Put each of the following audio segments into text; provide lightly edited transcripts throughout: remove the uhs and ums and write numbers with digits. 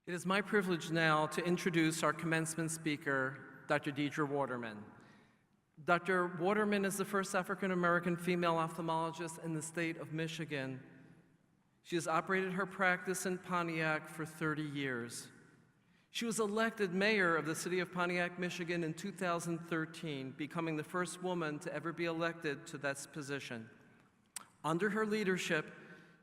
It is my privilege now to introduce our commencement speaker, Dr. Deirdre Waterman. Dr. Waterman is the first African-American female ophthalmologist in the state of Michigan. She has operated her practice in Pontiac for 30 years. She was elected mayor of the city of Pontiac, Michigan in 2013, becoming the first woman to ever be elected to that position. Under her leadership,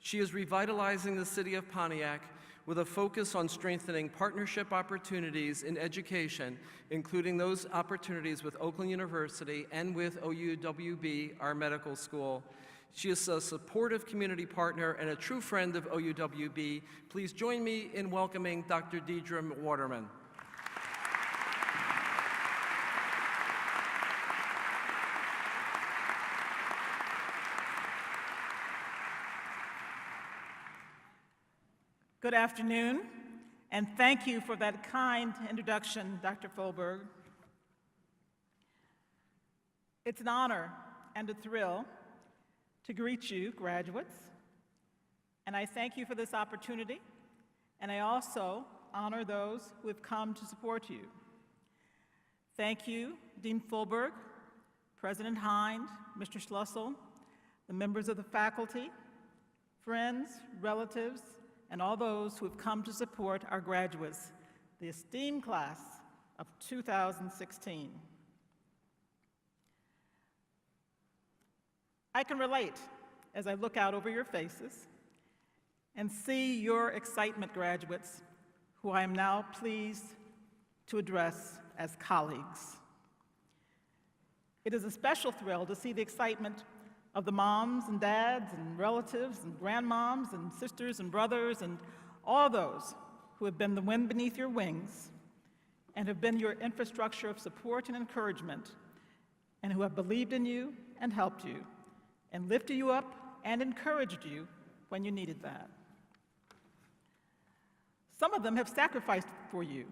she is revitalizing the city of Pontiac with a focus on strengthening partnership opportunities in education, including those opportunities with Oakland University and with OUWB, our medical school. She is a supportive community partner and a true friend of OUWB. Please join me in welcoming Dr. Deirdre Waterman. Good afternoon, and thank you for that kind introduction, Dr. Folberg. It's an honor and a thrill to greet you, graduates, and I thank you for this opportunity, and I also honor those who have come to support you. Thank you, Dean Folberg, President Hind, Mr. Schlussel, the members of the faculty, friends, relatives, and all those who have come to support our graduates, the esteemed class of 2016. I can relate as I look out over your faces and see your excitement, graduates, who I am now pleased to address as colleagues. It is a special thrill to see the excitement of the moms and dads and relatives and grandmoms and sisters and brothers and all those who have been the wind beneath your wings and have been your infrastructure of support and encouragement, and who have believed in you and helped you and lifted you up and encouraged you when you needed that. Some of them have sacrificed for you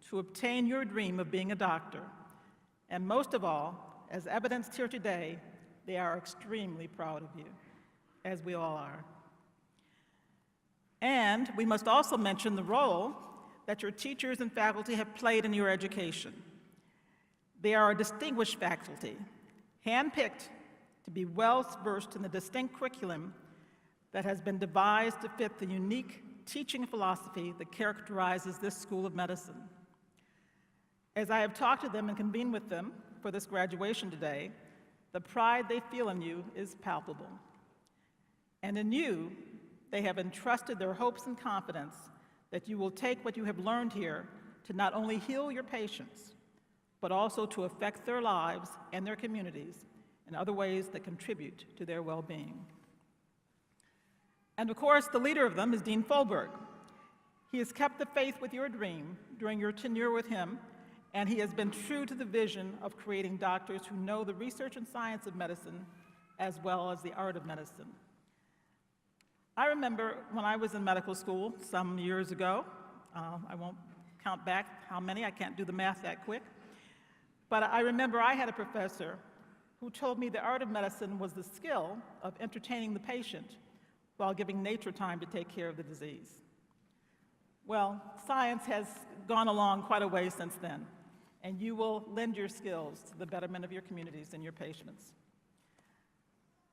to obtain your dream of being a doctor, and most of all, as evidenced here today, they are extremely proud of you, as we all are. And we must also mention the role that your teachers and faculty have played in your education. They are a distinguished faculty, handpicked to be well-versed in the distinct curriculum that has been devised to fit the unique teaching philosophy that characterizes this School of Medicine. As I have talked to them and convened with them for this graduation today, the pride they feel in you is palpable. And in you, they have entrusted their hopes and confidence that you will take what you have learned here to not only heal your patients, but also to affect their lives and their communities in other ways that contribute to their well-being. And of course, the leader of them is Dean Folberg. He has kept the faith with your dream during your tenure with him, and he has been true to the vision of creating doctors who know the research and science of medicine as well as the art of medicine. I remember when I was in medical school some years ago, I won't count back how many, I can't do the math that quick, but I remember I had a professor who told me the art of medicine was the skill of entertaining the patient while giving nature time to take care of the disease. Well, science has gone along quite a way since then, and you will lend your skills to the betterment of your communities and your patients.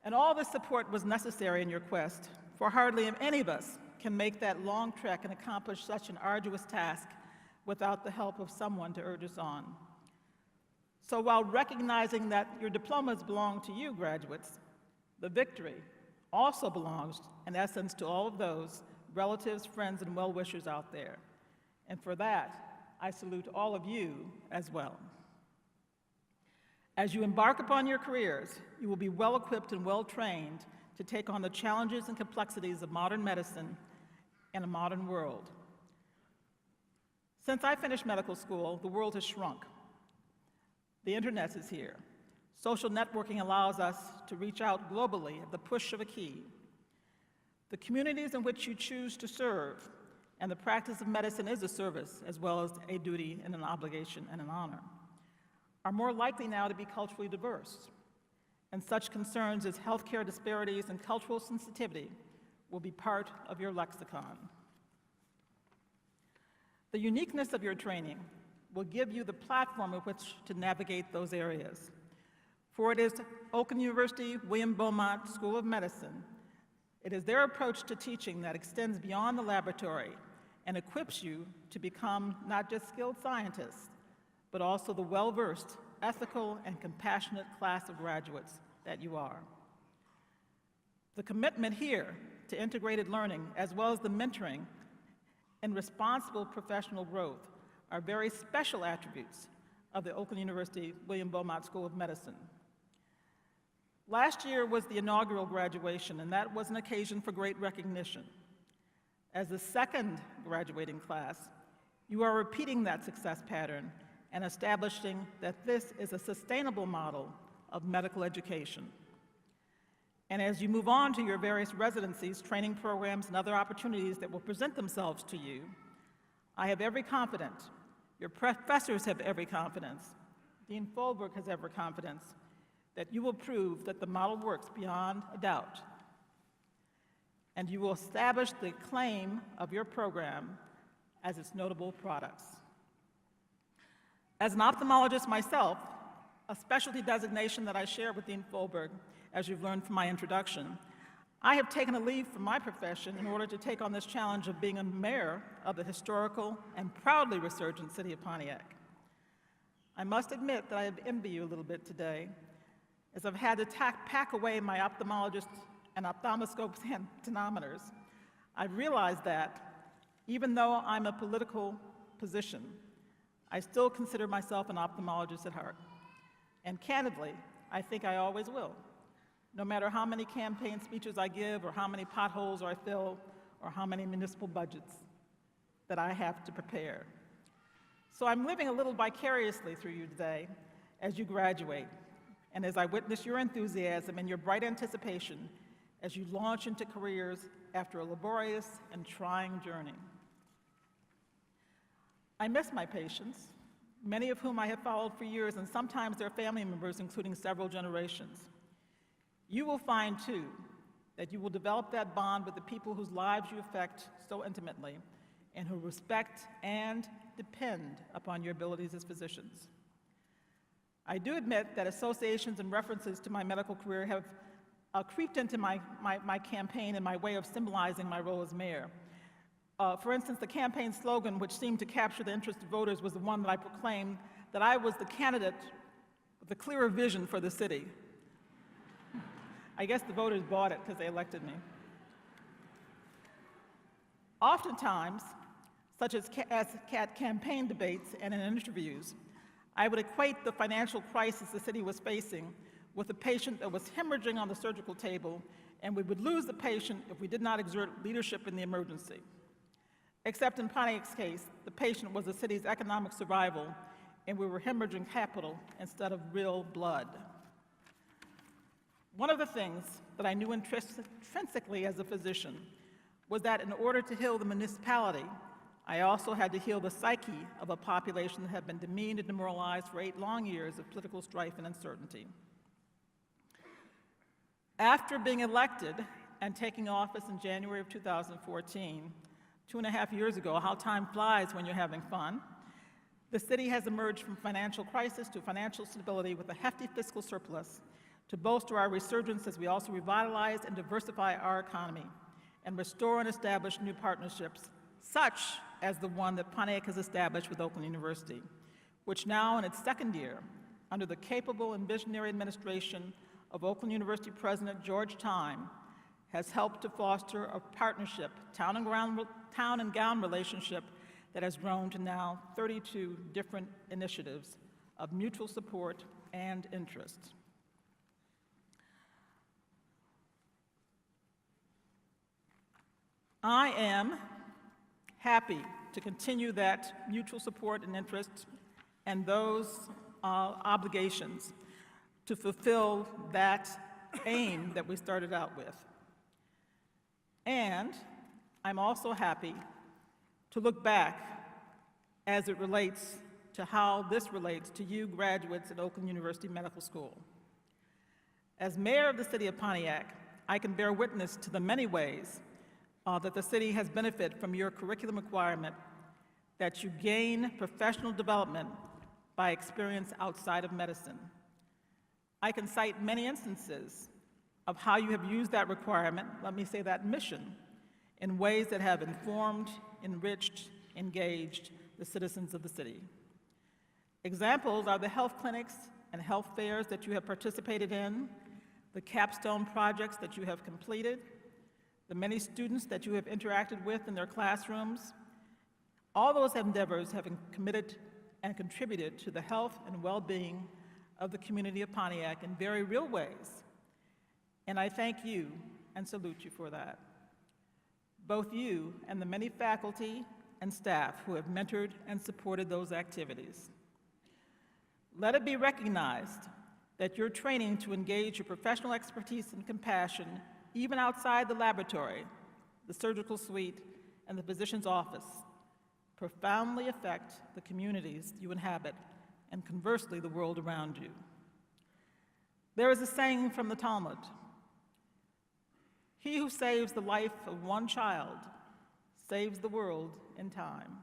And all this support was necessary in your quest, for hardly any of us can make that long trek and accomplish such an arduous task without the help of someone to urge us on. So while recognizing that your diplomas belong to you, graduates, the victory also belongs, in essence, to all of those relatives, friends, and well-wishers out there. And for that, I salute all of you as well. As you embark upon your careers, you will be well-equipped and well-trained to take on the challenges and complexities of modern medicine in a modern world. Since I finished medical school, the world has shrunk. The internet is here. Social networking allows us to reach out globally at the push of a key. The communities in which you choose to serve and the practice of medicine is a service as well as a duty and an obligation and an honor, are more likely now to be culturally diverse. And such concerns as healthcare disparities and cultural sensitivity will be part of your lexicon. The uniqueness of your training will give you the platform with which to navigate those areas. For it is Oakland University William Beaumont School of Medicine. It is their approach to teaching that extends beyond the laboratory and equips you to become not just skilled scientists, but also the well-versed, ethical, and compassionate class of graduates that you are. The commitment here to integrated learning, as well as the mentoring and responsible professional growth, are very special attributes of the Oakland University William Beaumont School of Medicine. Last year was the inaugural graduation, and that was an occasion for great recognition. As the second graduating class, you are repeating that success pattern and establishing that this is a sustainable model of medical education. And as you move on to your various residencies, training programs, and other opportunities that will present themselves to you, I have every confidence, your professors have every confidence, Dean Folberg has every confidence, that you will prove that the model works beyond a doubt. And you will establish the claim of your program as its notable products. As an ophthalmologist myself, a specialty designation that I share with Dean Folberg, as you've learned from my introduction, I have taken a leave from my profession in order to take on this challenge of being a mayor of the historical and proudly resurgent city of Pontiac. I must admit that I envy you a little bit today, as I've had to pack away my ophthalmologist and ophthalmoscopes and tonometers. I realized that, even though I'm a political position, I still consider myself an ophthalmologist at heart. And candidly, I think I always will, no matter how many campaign speeches I give, or how many potholes I fill, or how many municipal budgets that I have to prepare. So I'm living a little vicariously through you today as you graduate, and as I witness your enthusiasm and your bright anticipation as you launch into careers after a laborious and trying journey. I miss my patients, many of whom I have followed for years, and sometimes their family members, including several generations. You will find, too, that you will develop that bond with the people whose lives you affect so intimately and who respect and depend upon your abilities as physicians. I do admit that associations and references to my medical career have creeped into my campaign and my way of symbolizing my role as mayor. For instance, the campaign slogan, which seemed to capture the interest of voters, was the one that I proclaimed that I was the candidate with the clearer vision for the city. I guess the voters bought it because they elected me. Oftentimes, such as at campaign debates and in interviews, I would equate the financial crisis the city was facing with a patient that was hemorrhaging on the surgical table, and we would lose the patient if we did not exert leadership in the emergency. Except in Pontiac's case, the patient was the city's economic survival, and we were hemorrhaging capital instead of real blood. One of the things that I knew intrinsically as a physician was that in order to heal the municipality, I also had to heal the psyche of a population that had been demeaned and demoralized for 8 long years of political strife and uncertainty. After being elected and taking office in January of 2014, 2.5 years ago, how time flies when you're having fun, the city has emerged from financial crisis to financial stability with a hefty fiscal surplus to bolster our resurgence as we also revitalize and diversify our economy and restore and establish new partnerships, such as the one that Pontiac has established with Oakland University, which now in its 2nd year, under the capable and visionary administration of Oakland University President George Time, has helped to foster a partnership, town and gown relationship that has grown to now 32 different initiatives of mutual support and interest. I am happy to continue that mutual support and interest and those obligations to fulfill that aim that we started out with. And I'm also happy to look back as it relates to how this relates to you graduates at Oakland University Medical School. As mayor of the city of Pontiac, I can bear witness to the many ways that the city has benefited from your curriculum requirement that you gain professional development by experience outside of medicine. I can cite many instances of how you have used that requirement, let me say that mission, in ways that have informed, enriched, engaged the citizens of the city. Examples are the health clinics and health fairs that you have participated in, the capstone projects that you have completed, the many students that you have interacted with in their classrooms. All those endeavors have committed and contributed to the health and well-being of the community of Pontiac in very real ways. And I thank you and salute you for that. Both you and the many faculty and staff who have mentored and supported those activities. Let it be recognized that your training to engage your professional expertise and compassion, even outside the laboratory, the surgical suite, and the physician's office, profoundly affect the communities you inhabit, and conversely, the world around you. There is a saying from the Talmud, "He who saves the life of one child saves the world in time."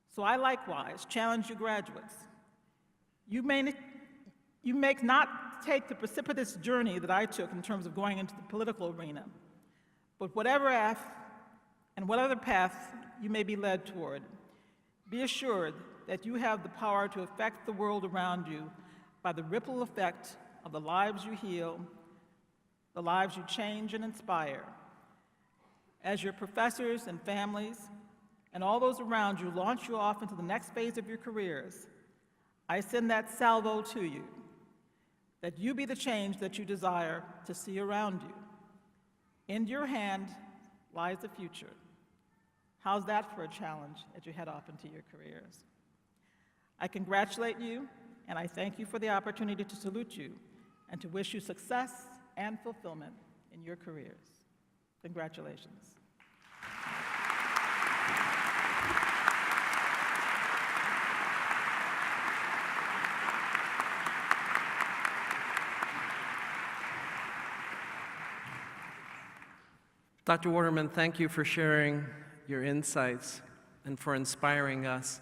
So I likewise challenge you graduates. You may not take the precipitous journey that I took in terms of going into the political arena, but whatever path you may be led toward, be assured that you have the power to affect the world around you by the ripple effect of the lives you heal, the lives you change and inspire. As your professors and families and all those around you launch you off into the next phase of your careers, I send that salvo to you, that you be the change that you desire to see around you. In your hand lies the future. How's that for a challenge as you head off into your careers? I congratulate you, and I thank you for the opportunity to salute you and to wish you success and fulfillment in your careers. Congratulations. Dr. Waterman, thank you for sharing your insights and for inspiring us.